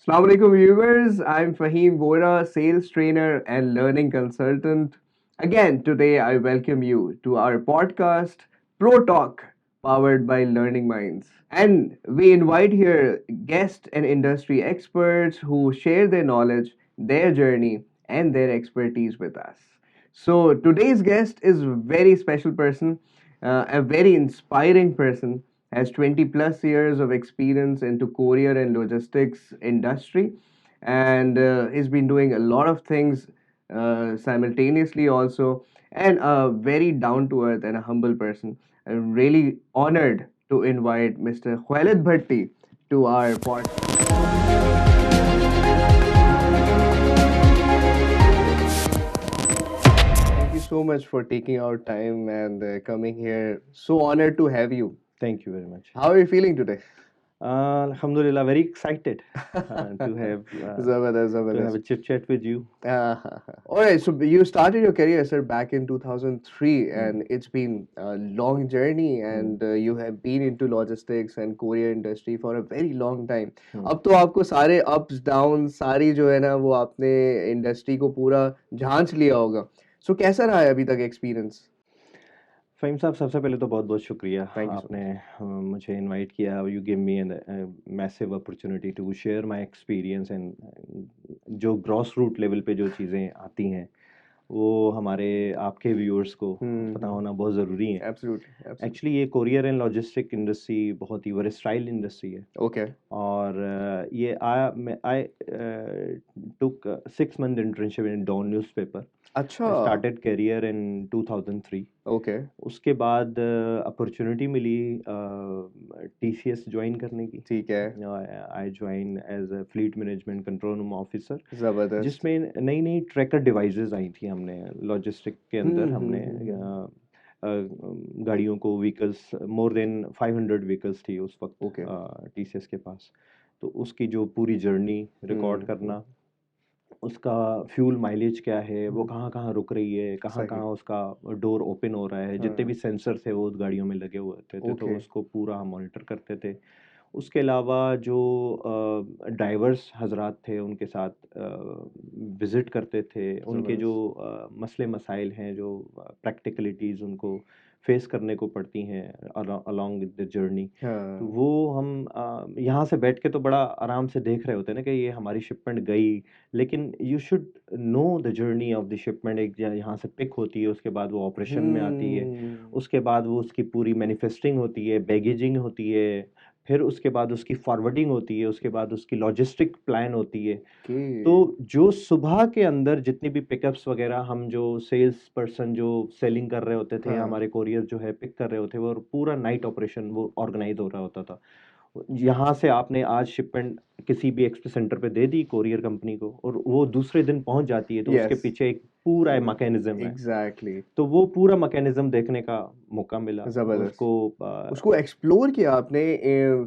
Assalamualaikum viewers, I'm Fahim Bora, sales trainer and learning consultant. Again, today I welcome you to our podcast, Pro Talk, powered by Learning Minds. And we invite here guests and industry experts who share their knowledge, their journey, and their expertise with us. So today's guest is a very special person, a very inspiring person, has 20 plus years of experience into courier and logistics industry, and he's been doing a lot of things simultaneously also, and a very down to earth and a humble person. I'm really honored to invite Mr. Khalid Bhatti to our podcast. Thank you so much for taking our time and coming here. So honored to have you. Thank you very much. How are you feeling today? Alhamdulillah, very excited to have Zabardast. a chit chat with you. All right, so you started your career, sir, back in 2003, and it's been a long journey, and you have been into logistics and courier industry for a very long time. अब तो आपको सारे ups downs सारी जो है ना वो आपने इंडस्ट्री को पूरा झांच लिया होगा. So कैसा रहा है अभी तक एक्सपीरियंस? फ़हीम साहब, सबसे पहले तो बहुत-बहुत शुक्रिया Thank you so आपने मुझे इनवाइट किया. You give me an massive opportunity to share my experience and जो ग्रॉस रूट लेवल पे जो चीज़ें आती हैं वो हमारे आपके व्यूअर्स को पता होना बहुत ज़रूरी है. Absolutely. एक्चुअली ये कोरियर एंड लॉजिस्टिक इंडस्ट्री बहुत ही वर्सटाइल इंडस्ट्री है. Okay. और ये I took 6 month internship in Dawn newspaper. अच्छा. Started career in 2003. Okay. उसके बाद अपॉर्चुनिटी मिली टीसीएस ज्वाइन करने की. ठीक है. I join as a fleet management control room officer, जबरदस्त. जिसमें नई नई ट्रैकर डिवाइसेस आई थी. हमने लॉजिस्टिक के अंदर हमने गाड़ियों को व्हीकल्स मोर देन 500 व्हीकल्स थी उस वक्त Okay. टीसीएस के पास. तो उसकी जो पूरी जर्नी रिकॉर्ड करना, उसका फ्यूल माइलेज क्या है, वो कहाँ कहाँ रुक रही है, कहाँ सही. कहाँ उसका डोर ओपन हो रहा है, जितने हाँ. भी सेंसर थे वो उस गाड़ियों में लगे हुए थे. तो Okay. उसको पूरा हम मॉनिटर करते थे. उसके अलावा जो ड्राइवर्स हजरात थे उनके साथ विज़िट करते थे. उनके जो मसले मसाइल हैं, जो प्रैक्टिकलिटीज़ उनको फेस करने को पड़ती हैं अलॉन्ग विद द जर्नी, तो हाँ. वो हम यहाँ से बैठ के तो बड़ा आराम से देख रहे होते हैं ना कि ये हमारी शिपमेंट गई, लेकिन you should know the journey of the shipment. एक यहाँ से पिक होती है, उसके बाद वो ऑपरेशन में आती है, उसके बाद वो उसकी पूरी मैन्युफैक्चरिंग होती है, बैगेजिंग होती है, फिर उसके बाद उसकी फॉरवर्डिंग होती है, उसके बाद उसकी लॉजिस्टिक प्लान होती है. Okay. तो जो सुबह के अंदर जितनी भी पिकअप्स वगैरह हम जो सेल्स पर्सन जो सेलिंग कर रहे होते थे, हाँ. हमारे कोरियर जो है पिक कर रहे होते वो पूरा नाइट ऑपरेशन वो ऑर्गेनाइज हो रहा होता था. यहाँ से आपने आज शिपमेंट किसी भी एक्सप्रेस सेंटर पे दे दी कोरियर कंपनी को और वो दूसरे दिन पहुंच जाती है, तो उसके Yes. पीछे एक पूरा मैकेनिज्म है. Exactly. तो वो पूरा मैकेनिज्म देखने का मौका मिला. जबरदस्त. उसको उसको एक्सप्लोर किया आपने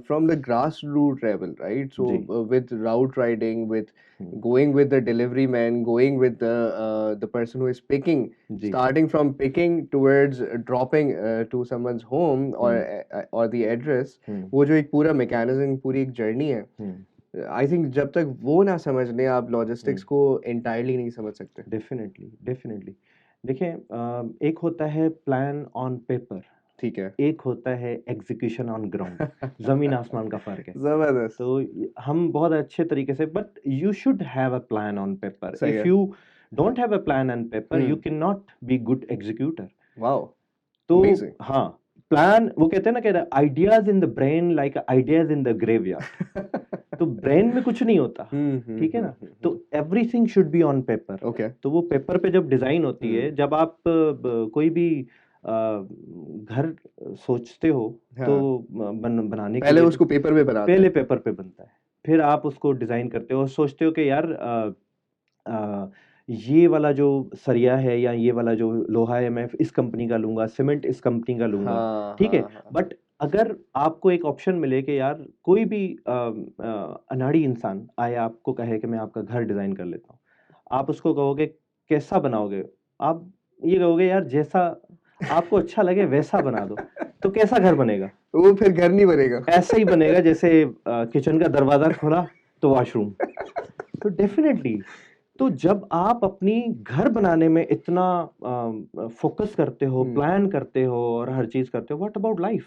from the grass root level, right? So जी. With route riding, with hmm, going with the delivery man, going with the person who is picking, जी. starting from picking towards dropping to someone's home or the address. वो जो एक पूरा mechanism, पूरी एक journey है. I think जब तक वो ना समझ लें आप लॉजिस्टिक्स को एंटायरली नहीं समझ सकते. Definitely definitely. देखिए, एक होता है प्लान ऑन पेपर, ठीक है. एक होता है एग्जीक्यूशन ऑन ग्राउंड. जमीन आसमान का फर्क है. जबरदस्त. तो हम बहुत अच्छे तरीके से, but you should have a plan on paper. सही इफ है. You don't have a plan on paper, you hmm. Can not be good executor. Wow. तो Amazing. हाँ, प्लान वो कहते हैं ना कि ideas in the brain like ideas in the graveyard. तो ब्रेन में कुछ नहीं होता, ठीक है ना. तो everything should be on paper. Okay. तो वो पेपर पे जब डिजाइन होती है, जब आप कोई भी घर सोचते हो, हाँ. तो बनाने के पहले लिए उसको पेपर पे बनाते पहले हैं. पेपर पे बनता है, फिर आप उसको डिजाइन करते हो और सोचते हो कि यार ये वाला जो सरिया है या ये वाला जो लोहा है मैं इस कंपनी का लूंगा, सीमेंट इस कंपनी का लूंगा, हाँ, ठीक है. हाँ, हाँ. बट अगर आपको एक ऑप्शन मिले कि यार कोई भी अनाड़ी इंसान आए आपको कहे कि मैं आपका घर डिजाइन कर लेता हूँ, आप उसको कहोगे कैसा बनाओगे, आप ये कहोगे यार जैसा आपको अच्छा लगे वैसा बना दो, तो कैसा घर बनेगा? वो फिर घर नहीं बनेगा. ऐसा ही बनेगा जैसे किचन का दरवाजा खोला तो वॉशरूम, तो डेफिनेटली, तो जब आप अपनी घर बनाने में इतना फोकस करते हो, प्लान करते हो और हर चीज करते हो, what about life,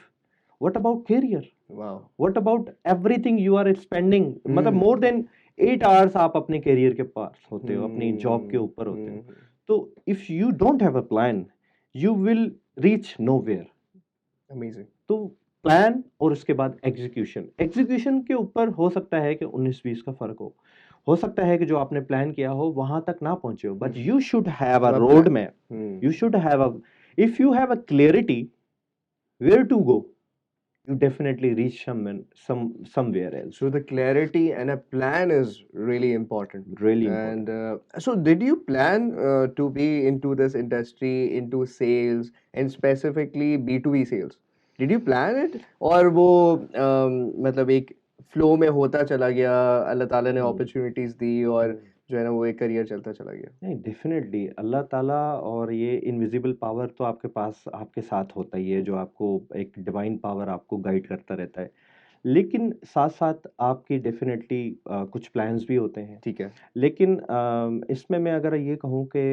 what about career, wow. What about everything you are spending, मतलब मोर देन 8 आवर्स आप अपने करियर के पास होते हो, अपनी जॉब के ऊपर होते हो। तो if you don't have a plan, you will reach nowhere. Amazing. तो प्लान और उसके बाद एग्जीक्यूशन, एग्जीक्यूशन के ऊपर हो सकता है कि 19-20 का फर्क हो सकता है कि जो आपने प्लान किया हो वहां तक ना पहुंचे हो, but you should have a road map, you should have a, if you have a clarity where to go, you definitely reach somewhere else. So the clarity and a plan is really important. Really And important. so did you plan to be into this industry, into sales, and specifically B2B sales? Did you plan it? और वो मतलब एक flow में होता चला गया, अल्लाह ताला ने अपॉर्चुनिटीज दी और जो है ना वो एक करियर चलता चला गया? नहीं, डेफिनेटली अल्लाह ताला और ये इनविजिबल पावर तो आपके पास, आपके साथ होता ही है, जो आपको एक डिवाइन पावर आपको गाइड करता रहता है, लेकिन साथ साथ आपकी डेफिनेटली कुछ प्लान्स भी होते हैं। ठीक है। लेकिन इसमें मैं अगर ये कहूँ कि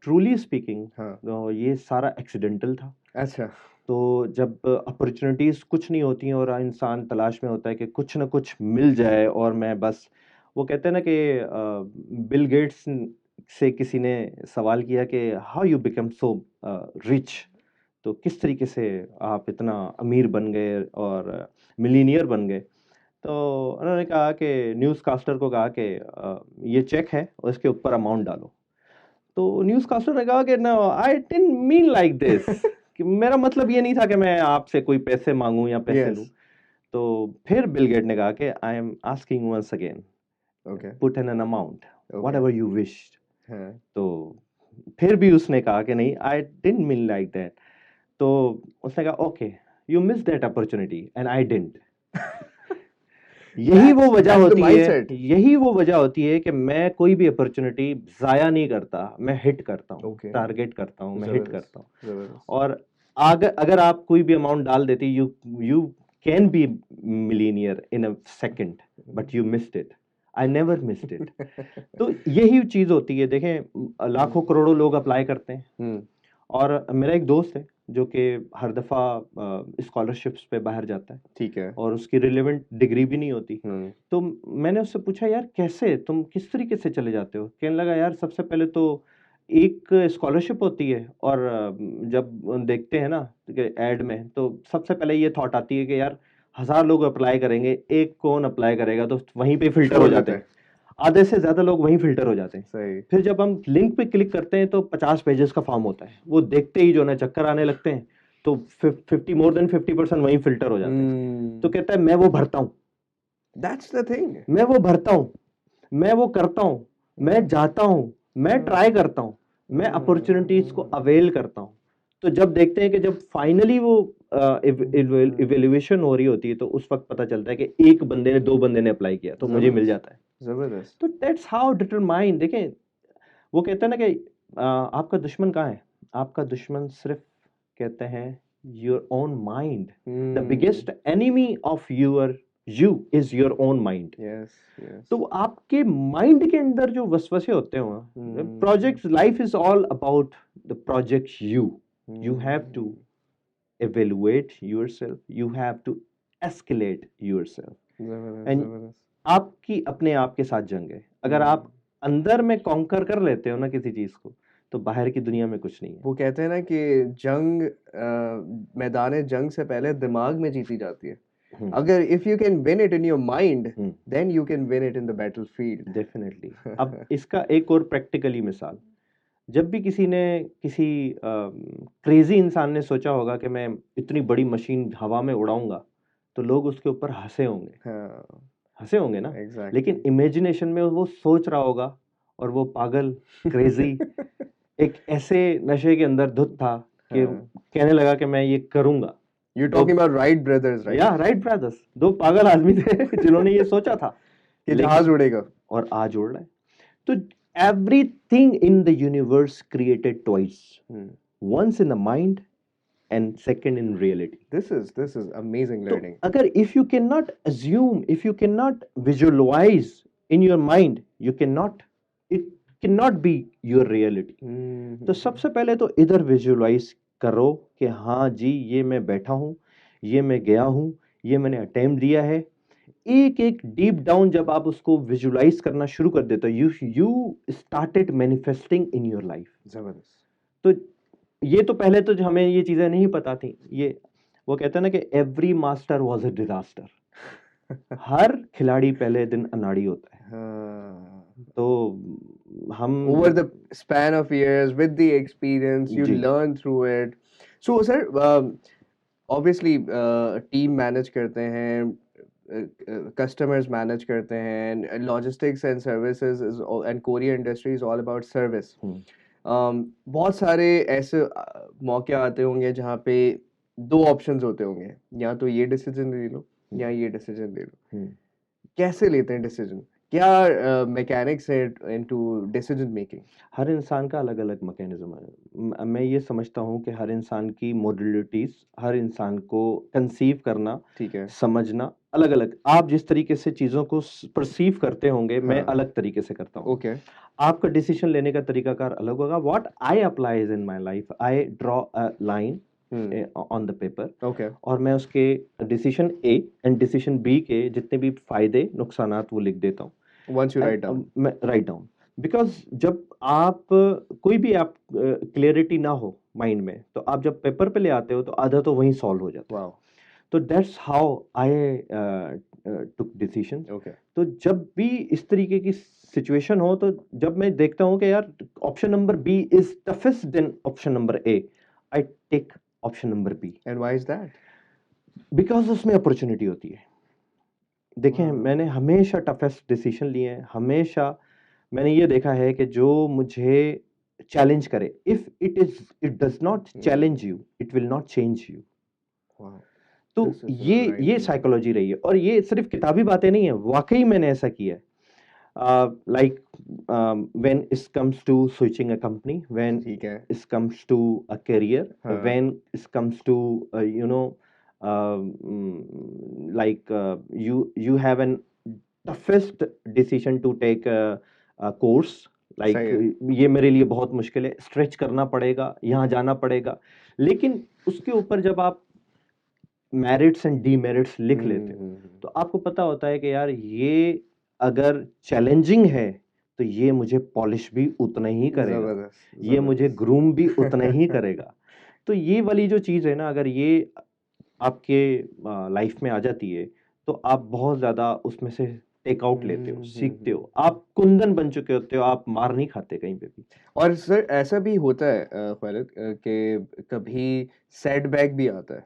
ट्रूली स्पीकिंग, हाँ। ये सारा एक्सीडेंटल था। अच्छा। तो जब अपॉर्चुनिटीज़ कुछ नहीं होती हैं और इंसान तलाश में होता है कि कुछ ना कुछ मिल जाए, और मैं बस, वो कहते हैं ना कि बिल गेट्स से किसी ने सवाल किया कि how you become so rich, तो किस तरीके से आप इतना अमीर बन गए और मिलीनियर बन गए। तो उन्होंने कहा कि न्यूज़कास्टर को कहा कि ये चेक है और इसके ऊपर अमाउंट डालो। तो न्यूज़कास्टर ने कहा कि no, I didn't mean like this, कि मेरा मतलब ये नहीं था कि मैं आपसे कोई पैसे मांगूं या पैसे Yes. लूं। तो फिर बिल गेट ने कहा कि I am asking once again, Okay. Put in an amount Okay. Whatever you wish. हाँ। तो फिर भी उसने कहा कि नहीं, I didn't mean like that. तो उसने कहा okay, you miss that opportunity and I didn't. यही वो वजह That's the होती है, mindset. यही वो वजह होती है कि मैं कोई भी अपॉर्चुनिटी जाया नहीं करता, मैं हिट करता हूँ, Okay. टारगेट करता हूँ, मैं हिट जबरदस्त, करता हूँ। जबरदस्त। और अगर आप कोई भी अमाउंट डाल देती, you can be millionaire in a second, but you missed it, I never missed it. तो यही चीज होती है, देखें लाखों करोड़ों लोग अप्लाई करते हैं, और मेरा एक दोस्त है जो कि हर दफा स्कॉलरशिप्स पे बाहर जाता है, ठीक है। और उसकी रिलेवेंट डिग्री भी नहीं होती। तो मैंने उससे पूछा, यार कैसे, तुम किस तरीके से चले जाते हो? कहने लगा, यार सबसे पहले तो एक स्कॉलरशिप होती है, और जब देखते हैं ना एड में, तो सबसे पहले ये थॉट आती है कि यार 1000 लोग अप्लाई करेंगे, एक कौन अप्लाई करेगा, तो वहीं पे फिल्टर हो जाते हैं, आधे से ज्यादा लोग वहीं फिल्टर हो जाते हैं। सही। फिर जब हम लिंक पे क्लिक करते हैं तो 50 पेजेस का फॉर्म होता है, वो देखते ही जो ना चक्कर आने लगते हैं, तो 50 मोर देन 50% वहीं फिल्टर हो जाते हैं। तो कहता है मैं वो भरता हूँ, दैट्स द थिंग। मैं वो भरता हूँ, मैं वो करता हूँ, मैं जाता हूँ, मैं ट्राई करता हूँ, मैं अपॉर्चुनिटीज को अवेल करता हूँ। तो जब देखते हैं कि जब फाइनली वो इवेल्युएशन हो रही होती है, तो उस वक्त पता चलता है कि एक बंदे ने, 2 बंदे ने अप्लाई किया, तो मुझे मिल जाता है। जबरदस्त। तो दैट्स हाउ डिटरमाइन। देखें, वो कहते हैं ना कि आपका दुश्मन कहाँ है? आपका दुश्मन सिर्फ, कहते हैं, your own mind. The biggest enemy of you is your own mind. Yes, yes. तो आपके माइंड के अंदर जो वसवसे होते हैं, projects, life is all about the projects you have to evaluate yourself, you have to escalate yourself, जबरदस्त, and जबरदस्त। आपकी अपने आप के साथ जंग है। अगर आप अंदर में कॉन्कर कर लेते हो ना किसी चीज को, तो बाहर की दुनिया में कुछ नहीं है। वो कहते हैं ना कि जंग मैदान जंग से पहले दिमाग में जीती जाती है। अगर if you can win it in your mind, then you can win it in the battlefield. Definitely. अब इसका एक और प्रैक्टिकली मिसाल, जब भी किसी ने, किसी क्रेजी इंसान ने सोचा होगा कि मैं इतनी बड़ी मशीन हवा में उड़ाऊंगा, तो लोग उसके ऊपर हंसे होंगे, हंसे होंगे ना। Exactly. लेकिन इमेजिनेशन में वो सोच रहा होगा, और वो पागल, क्रेजी, एक ऐसे नशे के अंदर धुत था कि कहने लगा कि मैं ये करूंगा। You're talking about Wright brothers, right? या राइट ब्रदर्स, 2 पागल आदमी थे जिन्होंने ये सोचा था कि जहाज उड़ेगा, और आज उड़ रहा है। तो everything in the universe created twice, once in the mind and second in reality. This is amazing तो learning. अगर if you cannot assume, if you cannot visualize in your mind you cannot, it cannot be your reality. तो सबसे पहले तो इधर visualise करो कि हाँ जी ये मैं बैठा हूँ, ये मैं गया हूँ, ये मैंने अटेम्प्ट दिया है। एक एक डीप डाउन जब आप उसको विजुअलाइज करना शुरू कर देते हो, you started manifesting in your life. जबरदस्त। तो ये तो पहले तो जो हमें ये चीजें नहीं पता थी, ये वो कहते हैं ना कि every master was a disaster. हर खिलाड़ी पहले दिन अनाड़ी होता है। हाँ। तो हम Over the span of years, with the experience, you ji learn through it. So, sir, obviously, team manage करते हैं, customers manage करते हैं, and logistics and services and courier industry is all about service. बहुत सारे ऐसे मौके आते होंगे जहाँ पे दो ऑप्शंस होते होंगे, या तो ये डिसीजन ले लो या ये डिसीजन ले लो। कैसे लेते हैं डिसीजन? क्या मैकेनिक्स है इनटू डिसीजन मेकिंग? हर इंसान का अलग अलग मैकेनिज्म है। मैं ये समझता हूँ कि हर इंसान की मॉड्यूलिटीज, हर इंसान को कंसीव करना, ठीक है। समझना अलग अलग। आप जिस तरीके से चीज़ों को परसीव करते होंगे, मैं हाँ। अलग तरीके से करता हूँ। ओके। आपका डिसीजन लेने का तरीकाकार अलग होगा। What I applies in my life, I draw a line on the paper, okay. और मैं उसके decision A and decision B के जितने भी फायदे नुकसानात वो लिख देता हूँ। Once you write down. मैं राइट डाउन, बिकॉज जब आप कोई भी आप क्लियरिटी ना हो माइंड में, तो आप जब पेपर पे ले आते हो तो आधा तो वहीं सॉल्व हो जाता है। वाओ। तो that's how I took decision. Okay. तो जब भी इस तरीके की सिचुएशन हो, तो जब मैं देखता हूँ कि यार option number B is toughest than option number A, I take option number B. And why is that? Because उसमें अपॉर्चुनिटी होती है। देखें, मैंने हमेशा टफेस्ट डिसीजन लिए हैं। हमेशा मैंने ये देखा है कि जो मुझे चैलेंज करे, if it does not challenge you, it will not change you. Wow. तो This is ये right ये thing. साइकोलॉजी रही है, और ये सिर्फ किताबी बातें नहीं है, वाकई मैंने ऐसा किया है। Like when it comes to switching a company, when ठीक है। It comes to a career, हाँ। When it comes to you know like you have an toughest decision to take a course, like सही है। ये मेरे लिए बहुत मुश्किल है, स्ट्रेच करना पड़ेगा, यहाँ जाना पड़ेगा। लेकिन उसके ऊपर जब आप मेरिट्स एंड डीमेरिट्स लिख लेते हो, तो आपको पता होता है कि यार ये अगर चैलेंजिंग है तो ये मुझे पॉलिश भी उतना ही करेगा, जबरदस्त। ये मुझे ग्रूम भी उतना ही करेगा। तो ये वाली जो चीज़ है ना, अगर ये आपके लाइफ में आ जाती है, तो आप बहुत ज़्यादा उसमें से टेक आउट लेते हो, सीखते हो, आप कुंदन बन चुके होते हो, आप मार नहीं खाते कहीं पे भी। और सर ऐसा भी होता है खालिद, कि कभी सेटबैक भी आता है।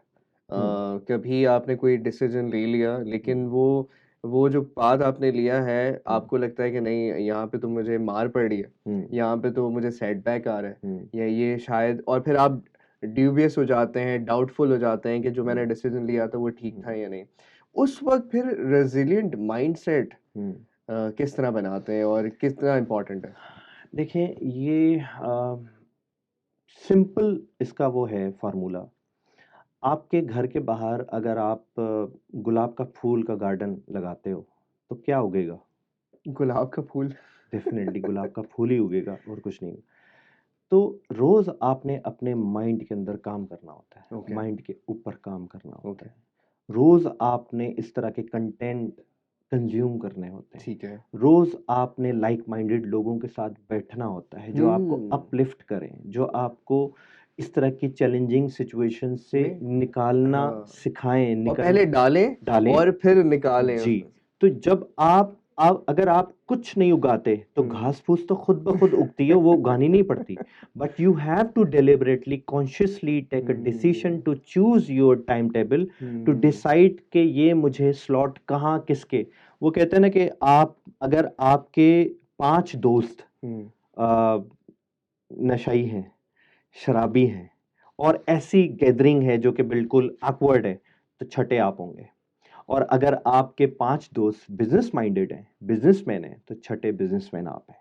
कभी आपने कोई डिसीजन ले लिया, लेकिन वो जो पाथ आपने लिया है, आपको लगता है कि नहीं, यहाँ पे तो मुझे मार पड़ रही है, यहाँ पे तो मुझे सेटबैक आ रहा है, या ये शायद, और फिर आप ड्यूबियस हो जाते हैं, डाउटफुल हो जाते हैं कि जो मैंने डिसीजन लिया था वो ठीक था या नहीं। उस वक्त फिर रेजिलिएंट माइंडसेट किस तरह बनाते हैं और कितना इम्पोर्टेंट है? देखिए, ये सिंपल इसका वो है फार्मूला। आपके घर के बाहर अगर आप गुलाब का फूल का गार्डन लगाते हो, तो क्या उगेगा? गुलाब का फूल। डेफिनेटली गुलाब का फूल ही उगेगा, और कुछ नहीं। तो रोज आपने अपने माइंड के अंदर काम करना होता है, ओके। माइंड के ऊपर काम करना होता ओके। है। रोज आपने इस तरह के कंटेंट कंज्यूम करने होते हैं। ठीक है। रोज आपने लाइक माइंडेड लोगों के साथ बैठना होता है, जो आपको अपलिफ्ट करें, जो आपको इस तरह की चैलेंजिंग सिचुएशन से नहीं। निकालना हाँ। सिखाएं, और पहले डालें डालें और फिर निकालें जी। उसमें से। तो जब आप अगर आप कुछ नहीं उगाते, तो घास फूस तो खुद ब खुद उगती है, वो उगानी नहीं पड़ती। But you have to deliberately consciously take a decision to choose your time table, to decide कि ये मुझे स्लॉट कहाँ किसके। वो कहते हैं ना कि अगर आपके 5 दोस्त नशाई हैं, शराबी हैं, और ऐसी गैदरिंग है जो कि बिल्कुल awkward है, तो छठे आप होंगे। और अगर आपके 5 दोस्त बिजनेस माइंडेड हैं, बिजनेसमैन हैं, तो छठे बिजनेसमैन आप हैं।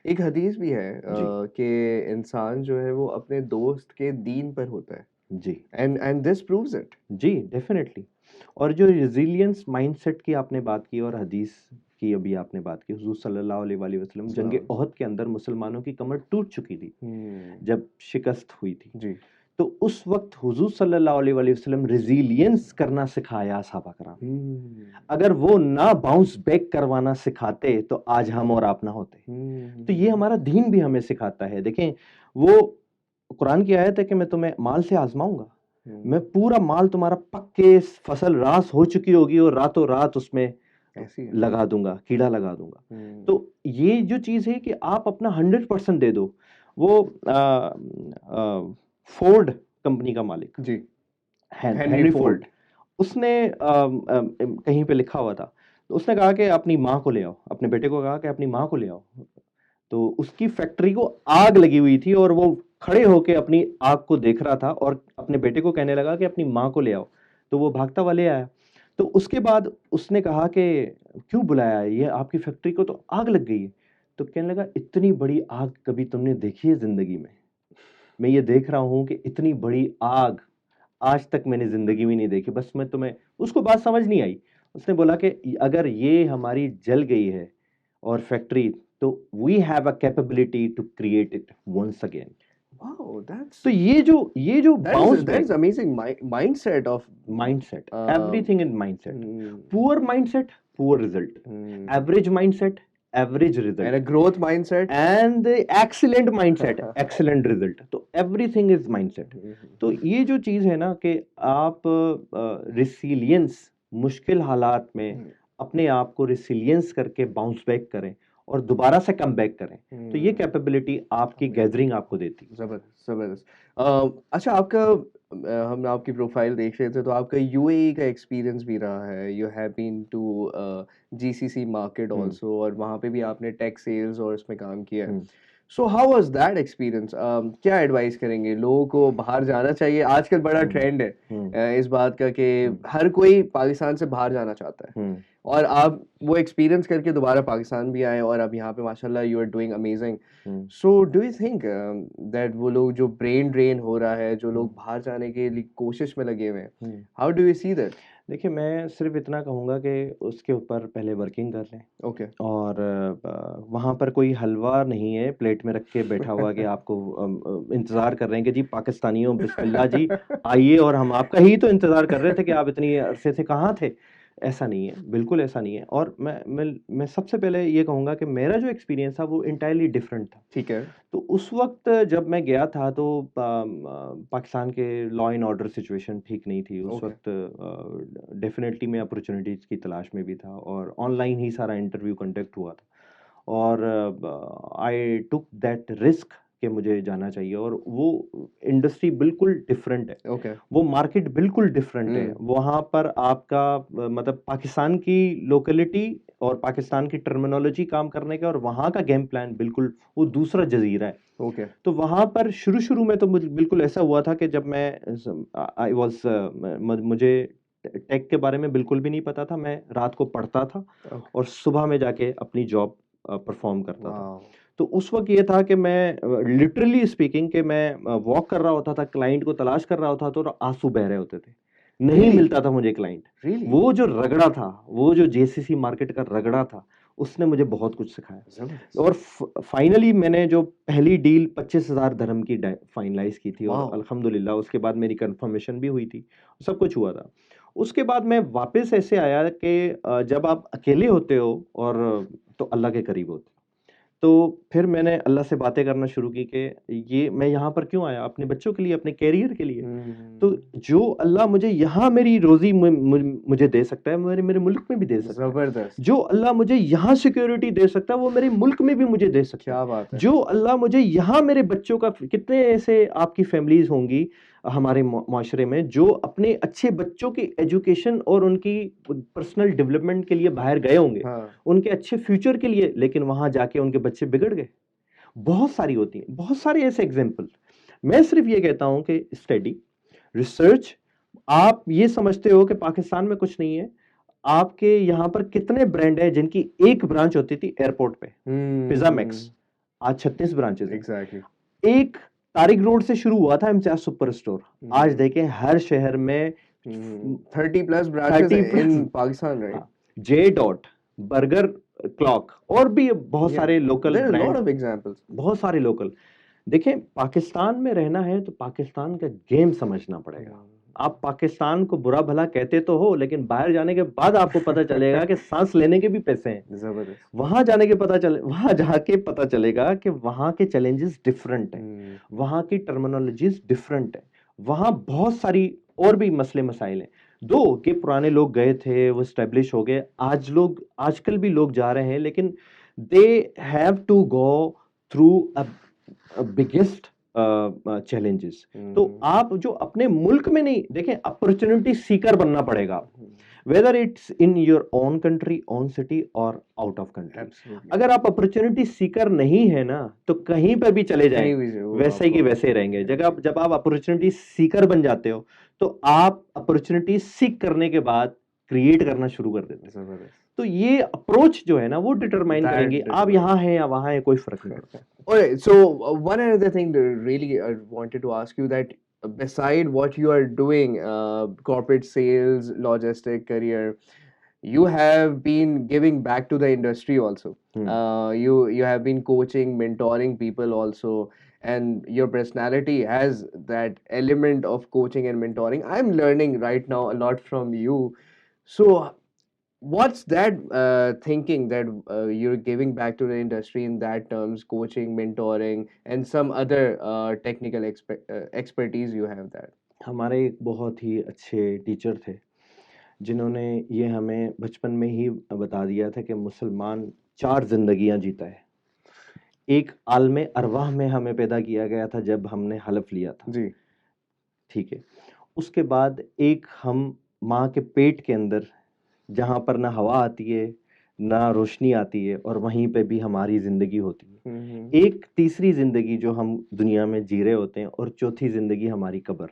एक हदीस भी है जी कि इंसान जो है वो अपने दोस्त के दीन पर होता है, जी एंड दिस प्रूव्स इट। जी डेफिनेटली। और जो रेजिलियंस माइंडसेट की आपने बात की और हदीस की अभी आपने बात की, हुजूर सल्लल्लाहु अलैहि वसल्लम जंग सलाम। ओहद के अंदर मुसलमानों की कमर टूट चुकी थी, हम्म। जब शिकस्त हुई थी। जी। तो उस वक्त हुजूर सल्लल्लाहु अलैहि वसल्लम रिजिलियंस करना सिखाया सहाबा कराम ने। हम्म। अगर वो ना बाउंस बैक करवाना सिखाते तो आज हम और आप ना होते। तो ये हमारा दीन भी हमें सिखाता है। देखें, वो कुरान की आयत है कि मैं तुम्हें माल से आजमाऊंगा, मैं पूरा माल तुम्हारा पक्के फसल रास हो चुकी होगी और रातों रात उसमें ऐसी है। लगा दूंगा, कीड़ा लगा दूंगा। तो ये जो चीज है कि आप अपना 100% दे दो। वो फोर्ड कंपनी का मालिक जी। Henry Henry Ford. फोर्ड, उसने कहीं पे लिखा हुआ था, तो उसने कहा कि अपनी माँ को ले आओ, अपने बेटे को कहा कि अपनी माँ को ले आओ। तो उसकी फैक्ट्री को आग लगी हुई थी और वो खड़े होके अपनी आग को देख रहा था और अपने बेटे को कहने लगा कि अपनी माँ को ले आओ। तो वो भागता हुआ ले आया। तो उसके बाद उसने कहा कि क्यों बुलाया है, ये आपकी फैक्ट्री को तो आग लग गई है। तो कहने लगा, इतनी बड़ी आग कभी तुमने देखी है जिंदगी में? मैं ये देख रहा हूं कि इतनी बड़ी आग आज तक मैंने जिंदगी में नहीं देखी। बस मैं तुम्हें, उसको बात समझ नहीं आई। उसने बोला कि अगर ये हमारी जल गई है और फैक्ट्री, तो we have a capability to create it once again. Wow, that's तो ये जो bounce that back is amazing mindset of mindset, uh, everything in mindset. hmm, Poor mindset, poor result. Average mindset, average and result. a growth mindset. And the excellent mindset, excellent result. तो everything is mindset. तो ये जो चीज है ना कि आप resilience, मुश्किल हालात में अपने आप को रिसिलियंस करके बाउंस बैक करें और दोबारा से कम बैक करें, तो ये कैपेबिलिटी आपकी गैदरिंग आपको देती है। जबरदस्त जबरदस्त। अच्छा, आपका हम आपकी प्रोफाइल देख रहे थे तो आपका यूएई का एक्सपीरियंस भी रहा है। You have been to GCC market also, और वहाँ पे भी आपने टेक सेल्स और इसमें काम किया है। So how was that experience? क्या एडवाइस करेंगे लोगों को? बाहर जाना चाहिए? आजकल बड़ा ट्रेंड है इस बात का कि हर कोई पाकिस्तान से बाहर जाना चाहता है, और आप वो एक्सपीरियंस करके दोबारा पाकिस्तान भी आए और अब यहाँ पे माशाल्लाह you are doing amazing. So do you think that वो लोग जो ब्रेन ड्रेन हो रहा है, जो लोग बाहर जाने के लिए कोशिश में लगे हुए हैं, how do you see that? देखिए, मैं सिर्फ इतना कहूँगा कि उसके ऊपर पहले वर्किंग कर लें। ओके। और वहाँ पर कोई हलवा नहीं है प्लेट में रख के बैठा हुआ कि आपको इंतज़ार कर रहे हैं कि जी पाकिस्तानियों बिस्मिल्लाह जी आइए, और हम आपका ही तो इंतज़ार कर रहे थे कि आप इतनी अरसे से कहाँ थे। ऐसा नहीं है, बिल्कुल ऐसा नहीं है। और मैं सबसे पहले ये कहूँगा कि मेरा जो एक्सपीरियंस था वो इंटायरली डिफरेंट था। ठीक है। तो उस वक्त जब मैं गया था तो पाकिस्तान के लॉ एंड ऑर्डर सिचुएशन ठीक नहीं थी उस Okay. वक्त। डेफिनेटली मैं अपॉर्चुनिटीज़ की तलाश में भी था और ऑनलाइन ही सारा इंटरव्यू कंडक्ट हुआ था। और आई टुक दैट रिस्क कि मुझे जाना चाहिए, और वो इंडस्ट्री बिल्कुल डिफरेंट है। ओके। वो मार्केट बिल्कुल डिफरेंट है। वहाँ पर आपका मतलब पाकिस्तान की लोकेलिटी और पाकिस्तान की टर्मिनोलॉजी काम करने का और वहाँ का गेम प्लान बिल्कुल वो दूसरा जजीरा है। ओके। तो वहाँ पर शुरू में तो बिल्कुल ऐसा हुआ था कि जब मैं आई वॉज मुझे टेक के बारे में बिल्कुल भी नहीं पता था। मैं रात को पढ़ता था और सुबह में जाके अपनी जॉब परफॉर्म करता था। तो उस वक्त ये था कि मैं लिटरली स्पीकिंग कि मैं वॉक कर रहा होता था, क्लाइंट को तलाश कर रहा होता था और आंसू बह रहे होते थे, नहीं Really? मिलता था मुझे क्लाइंट। Really? वो जो रगड़ा था, वो जो जेसीसी मार्केट का रगड़ा था, उसने मुझे बहुत कुछ सिखाया। जबरदस्त। और फाइनली मैंने जो पहली डील 25,000 dirham की फाइनलाइज की थी, और Wow. अल्हम्दुलिल्लाह उसके बाद मेरी कंफर्मेशन भी हुई थी, सब कुछ हुआ था। उसके बाद मैं वापस ऐसे आया कि जब आप अकेले होते हो और तो अल्लाह के करीब होते हो। तो फिर मैंने अल्लाह से बातें करना शुरू की कि ये मैं यहाँ पर क्यों आया, अपने बच्चों के लिए, अपने कैरियर के लिए। तो जो अल्लाह मुझे यहाँ मेरी रोजी मुझे दे सकता है, मेरे मुल्क में भी दे सकता है। जबरदस्त। जो अल्लाह मुझे यहाँ सिक्योरिटी दे सकता है वो मेरे मुल्क में भी मुझे दे सकता है। क्या बात है। जो अल्लाह मुझे यहाँ मेरे बच्चों का, कितने ऐसे आपकी फैमिलीज होंगी हमारे माशरे में जो अपने अच्छे बच्चों की एजुकेशन और उनकी पर्सनल डेवलपमेंट के लिए बाहर गए होंगे, उनके अच्छे फ्यूचर के लिए, लेकिन वहां जाके उनके बच्चे बिगड़ गए। बहुत सारी होती हैं, बहुत सारे ऐसे एग्जाम्पल। मैं सिर्फ ये कहता हूं कि स्टडी, रिसर्च, आप ये समझते हो कि पाकिस्तान में कुछ नहीं है, आपके यहाँ पर कितने ब्रांड है जिनकी एक ब्रांच होती थी एयरपोर्ट पे, पिज्जा मैक्स, आज 36 ब्रांचेस हैं। एग्जैक्टली। एक तारिक रोड से शुरू हुआ था इम्तियाज सुपर स्टोर, आज देखें हर शहर में 30+ branches in Pakistan, right? J dot burger clock, और भी बहुत Yeah, सारे local there are a lot brand, of examples. बहुत सारे लोकल। देखें, पाकिस्तान में रहना है तो पाकिस्तान का गेम समझना पड़ेगा। आप पाकिस्तान को बुरा भला कहते तो हो, लेकिन बाहर जाने के बाद आपको पता चलेगा कि सांस लेने के भी पैसे हैं। जबरदस्त। वहां जाके पता चलेगा कि वहां के चैलेंजेस डिफरेंट हैं, वहां की टर्मिनोलॉजीज डिफरेंट है, वहां बहुत सारी और भी मसले मसाइल हैं। दो कि पुराने लोग गए थे, वो स्टेब्लिश हो गए, आजकल भी लोग जा रहे हैं, लेकिन they have to go through biggest challenges. तो आप जो अपने मुल्क में नहीं, देखें, अपॉर्चुनिटी सीकर बनना पड़ेगा, whether it's in your own country, own city और आउट ऑफ कंट्री। Absolutely. अगर आप अपॉर्चुनिटी सीकर नहीं है ना, तो कहीं पर भी चले जाएं, कहीं भी वो वैसे ही आपको वैसे ही रहेंगे। जब आप अपॉर्चुनिटी सीकर बन जाते हो, तो आप अपॉर्चुनिटी सीख करने के बाद क्रिएट करना शुरू कर देते हैं। जबरदस्त। तो ये अप्रोच जो है ना, वो डिटरमाइन That करेंगे आप determines. यहाँ हैं या वहाँ हैं, कोई फर्क नहीं पड़ता। Alright, so one another thing that really I wanted to ask you that beside what you are doing, corporate sales, logistic career, you have been giving back to the industry also. You have been coaching, mentoring people also, and your personality has that element of coaching and mentoring. I'm learning right now a lot from you. So what's that thinking that you're giving back to the industry in that terms, coaching, mentoring, and some other technical expertise you have that? हमारे एक बहुत ही अच्छे teacher थे, जिन्होंने ये हमें बचपन में ही बता दिया था कि मुसलमान 4 जिंदगियां जीता है। एक आलमे अरवाह में हमें पैदा किया गया था जब हमने हलफ लिया था, जी। ठीक है। उसके बाद एक हम माँ के पेट के अंदर, जहाँ पर ना हवा आती है ना रोशनी आती है, और वहीं पे भी हमारी जिंदगी होती है। एक तीसरी जिंदगी जो हम दुनिया में जी रहे होते हैं, और चौथी जिंदगी हमारी कब्र।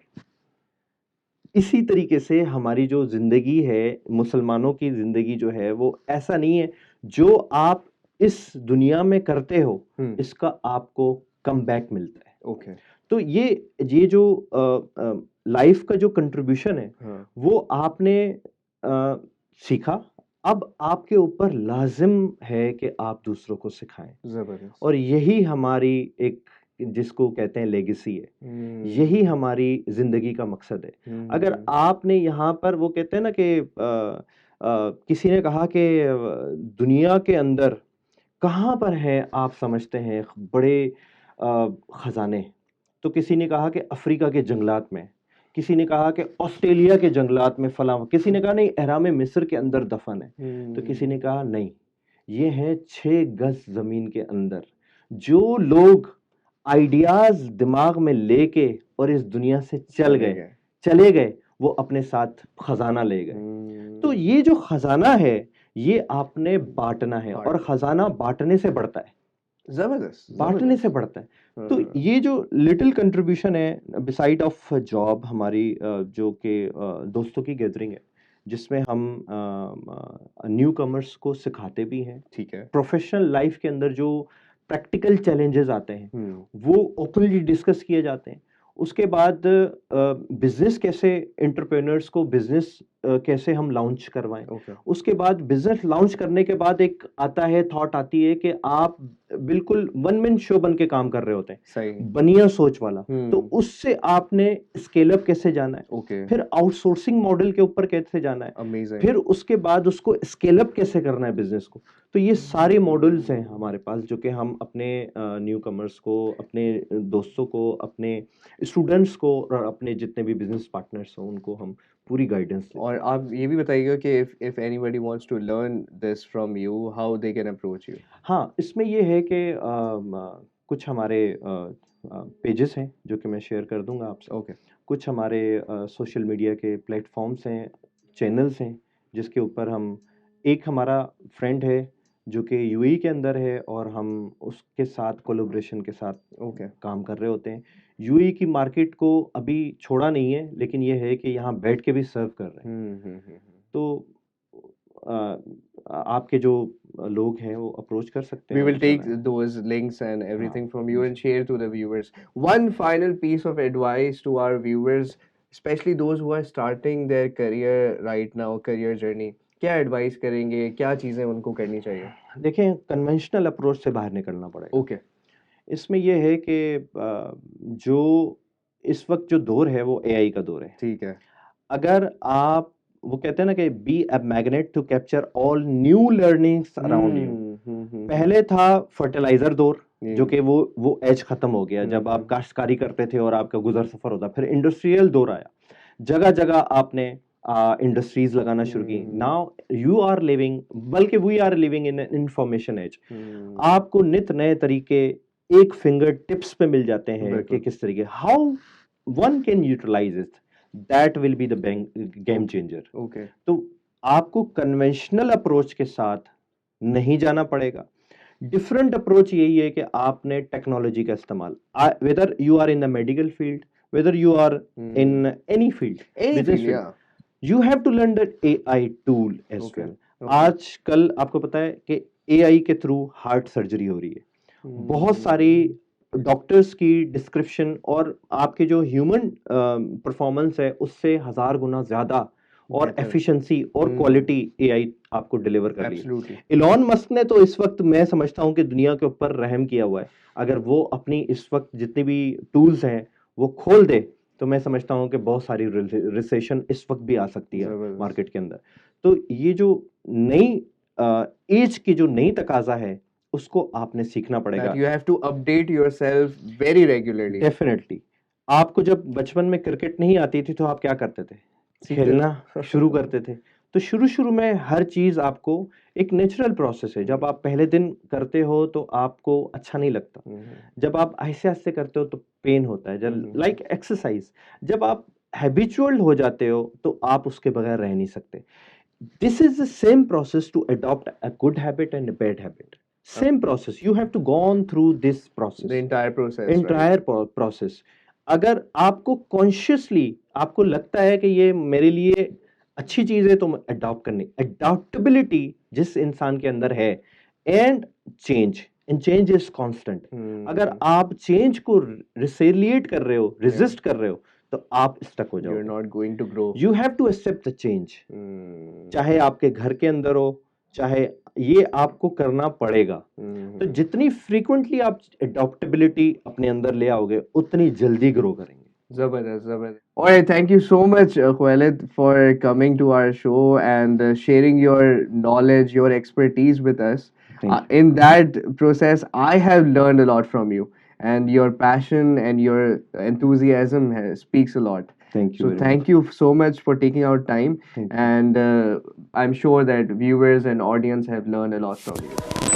इसी तरीके से हमारी जो जिंदगी है, मुसलमानों की जिंदगी जो है, वो ऐसा नहीं है जो आप इस दुनिया में करते हो इसका आपको कम बैक मिलता है। ओके। तो ये जो लाइफ का जो कंट्रीब्यूशन है, वो आपने सीखा। अब आपके ऊपर लाजिम है कि आप दूसरों को सिखाएं, जबरदस्त। और यही हमारी एक, जिसको कहते हैं लेगेसी है, यही हमारी जिंदगी का मकसद है। अगर आपने यहाँ पर, वो कहते हैं ना कि किसी ने कहा कि दुनिया के अंदर कहाँ पर है आप समझते हैं बड़े खजाने, तो किसी ने कहा कि अफ्रीका के जंगलात में, किसी ने कहा कि ऑस्ट्रेलिया के जंगलात में फला, किसी ने कहा नहीं एहराम मिस्र के अंदर दफन है, तो किसी ने कहा नहीं, ये है 6 गज जमीन के अंदर। जो लोग आइडियाज दिमाग में लेके और इस दुनिया से चले गए, वो अपने साथ खजाना ले गए। तो ये जो खजाना है, ये आपने बांटना है, और खजाना बांटने से बढ़ता है, जबरदस्त, बांटने से बढ़ता है। तो ये जो लिटिल कंट्रीब्यूशन है बिसाइड ऑफ जॉब, हमारी जो कि दोस्तों की गैदरिंग है, जिसमें हम न्यू कमर्स को सिखाते भी हैं, ठीक है। प्रोफेशनल लाइफ के अंदर जो प्रैक्टिकल चैलेंजेस आते हैं, वो ओपनली डिस्कस किए जाते हैं। उसके बाद बिजनेस कैसे, एंटरप्रेन्योर्स को बिजनेस कैसे हम लॉन्च करवाएं। उसके बाद बिजनेस लॉन्च करने के बाद एक आता है, थॉट आती है कि आप बिल्कुल वन मैन शो बन के काम कर रहे होते हैं, सही, बनिया सोच वाला। तो उससे आपने स्केल अप कैसे जाना है, फिर आउटसोर्सिंग मॉडल के ऊपर कैसे जाना है, फिर उसके बाद उसको स्केल अप कैसे करना है बिजनेस को। तो ये सारे मॉडल्स हैं हमारे पास, जो कि हम अपने न्यू कमर्स को, अपने दोस्तों को, अपने स्टूडेंट्स को, और अपने जितने भी बिजनेस पार्टनर्स हैं उनको हम पूरी गाइडेंस देते हैं। और आप ये भी बताइएगा कि if anybody wants to learn this from you, how they can approach you? हाँ, इसमें ये है कि कुछ हमारे पेजेस हैं जो कि मैं शेयर कर दूंगा आपसे। ओके। कुछ हमारे सोशल मीडिया के प्लेटफॉर्म्स हैं, चैनल्स हैं, जिसके ऊपर हम, एक हमारा फ्रेंड है जो कि यूएई के अंदर है, और हम उसके साथ कोलैबोरेशन के साथ काम कर रहे होते हैं। यूएई की मार्केट को अभी छोड़ा नहीं है, लेकिन ये है कि यहाँ बैठ के भी सर्व कर रहे हैं। तो आपके जो लोग हैं वो अप्रोच कर सकते We हैं। will take those links and everything from you and share to the viewers. One final piece of advice to our viewers, especially those who are starting their career right now, career journey. क्या advice करेंगे, क्या चीजें उनको करनी चाहिए? देखें, conventional approach से बाहर निकलना पड़ेगा। ओके। इसमें ये है कि जो इस वक्त जो दौर है वो एआई का दौर है। ठीक है। अगर आप, वो कहते हैं ना कि be a magnet to capture all new learnings around you. पहले था फर्टिलाइजर दौर, जो कि वो एज खत्म हो गया जब आप काश्तकारी करते थे और आपका गुजर सफर होता। फिर इंडस्ट्रियल दौर आया, जगह जगह आपने इंडस्ट्रीज लगाना शुरू की। नाउ यू आर लिविंग, बल्कि we are living in information age. आपको नित नए तरीके एक फिंगर टिप्स पे मिल जाते हैं कि बिल्कुल। किस तरीके, how one can utilize it, that will be the game changer. Okay. तो आपको कन्वेंशनल अप्रोच के साथ नहीं जाना पड़ेगा। डिफरेंट अप्रोच यही है कि आपने टेक्नोलॉजी का इस्तेमाल, whether you are in the medical field, whether you are in any field, business field, you have to learn the AI tool as Okay. Well. आजकल आपको पता है कि एआई के थ्रू हार्ट सर्जरी हो रही है। बहुत सारी डॉक्टर्स की डिस्क्रिप्शन और आपके जो ह्यूमन परफॉर्मेंस है उससे 1000 गुना ज्यादा और Better. एफिशिएंसी और क्वालिटी एआई आपको डिलीवर कर रही है। Absolutely. इलॉन मस्क ने तो इस वक्त, मैं समझता हूं कि दुनिया के ऊपर रहम किया हुआ है। अगर वो अपनी इस वक्त जितनी भी टूल्स हैं वो खोल दे, तो मैं समझता हूं कि बहुत सारी रिसेशन इस वक्त भी आ सकती है जबरदस्त। मार्केट के अंदर। तो ये जो नई एज की जो नई तकाजा है उसको आपने सीखना पड़ेगा। That you have to update yourself very regularly. Definitely. आपको जब बचपन में क्रिकेट नहीं आती थी तो आप क्या करते थे? सीखते खेलना शुरू करते थे। तो शुरू शुरू में हर चीज आपको, एक नेचुरल प्रोसेस है। जब आप पहले दिन करते हो तो आपको अच्छा नहीं लगता, जब आप आहिस्ते आहिस्ते करते हो तो पेन होता है। जब लाइक एक्सरसाइज, जब आप हैबिचुअल हो जाते हो तो आप उसके बगैर रह नहीं सकते। This is the same process to adopt a good habit and a bad habit. Same process, you have to gone through this The process, entire process, right? Entire process. अगर आपको कॉन्शियसली आपको लगता है कि ये मेरे लिए अच्छी चीज है तो अडॉप्ट करनी, अडॉप्टेबिलिटी जिस इंसान के अंदर है, and change, and change is constant. अगर आप चेंज को रिसेलिएट कर रहे हो, रेजिस्ट कर रहे हो, तो आप स्टक हो You're जाओगे। not going to grow. You have to accept the change, चाहे आपके घर के अंदर हो, चाहे ये आपको करना पड़ेगा। तो जितनी फ्रीक्वेंटली आप अडॉप्टेबिलिटी अपने अंदर ले आओगे उतनी जल्दी ग्रो करेंगे। Zabardast, zabardast. All right, thank you so much, Khalid, for coming to our show and sharing your knowledge, your expertise with us. Thank you. In that process, I have learned a lot from you, and your passion and your enthusiasm speaks a lot. Thank you So, very much. thank you so much for taking our time, Thank you. and I'm sure that viewers and audience have learned a lot from you.